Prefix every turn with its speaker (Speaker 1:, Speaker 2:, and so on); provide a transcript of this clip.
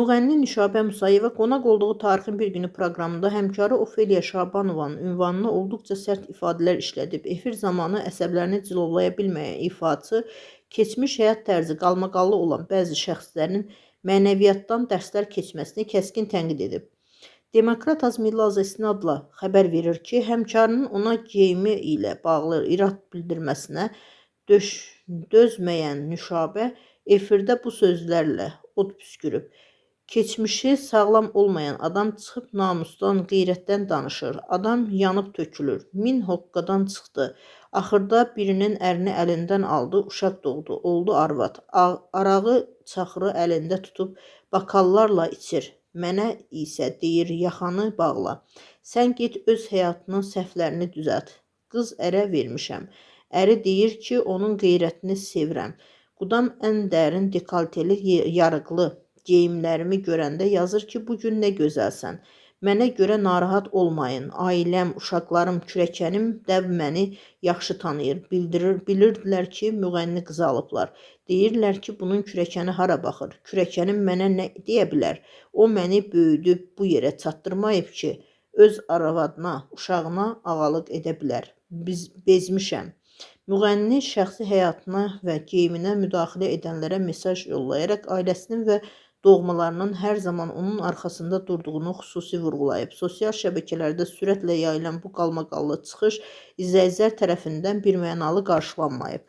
Speaker 1: Müğənni Nüşabə Musayeva qonaq olduğu Tarixin Bir Günü proqramında həmkarı Ofeliya Şabanovanın ünvanına olduqca sərt ifadələr işlədib. Efir zamanı əsəblərini cilovlaya bilməyən ifaçı, keçmiş həyat tərzi qalmaqallı olan bəzi şəxslərin mənəviyyatdan dərslər keçməsini kəskin tənqid edib. Demokrat Azmillah istinadla xəbər verir ki, həmkarının ona geyimi ilə bağlı irad bildirməsinə dözməyən Nüşabə efirdə bu sözlərlə od püskürüb. Keçmişi sağlam olmayan adam çıxıb namusdan, qeyrətdən danışır. Adam yanıb tökülür. Min hoqqadan çıxdı. Axırda birinin ərini əlindən aldı, uşaq doğdu, oldu arvad. Arağı, çaxırı əlində tutub bakallarla içir. Mənə isə deyir, yaxanı bağla. Sən get öz həyatının səhvlərini düzət. Qız ərə vermişəm. Əri deyir ki, onun qeyrətini sevirəm. Qudam ən dərin dekolteli yarıqlı geyimlərimi görəndə yazır ki, bugün nə gözəlsən. Mənə görə narahat olmayın. Ailəm, uşaqlarım, kürəkənim də məni yaxşı tanıyır. Bilirdilər ki, müğənni qızı alıblar. Deyirlər ki, bunun kürəkəni hara baxır? Kürəkənim mənə nə deyə bilər? O məni böyüdüb bu yerə çatdırmayıb ki, öz arvadına, uşağına ağalıq edə bilər. Bezmişəm. Müğənni şəxsi həyatına və geyiminə müdaxilə edənlərə mesaj yollayaraq ailəsinin və doğmalarının hər zaman onun arxasında durduğunu xüsusi vurğulayıb. Sosial şəbəkələrdə sürətlə yayılan bu qalmaqallı çıxış izləyicilər tərəfindən birmənalı qarşılanmayıb.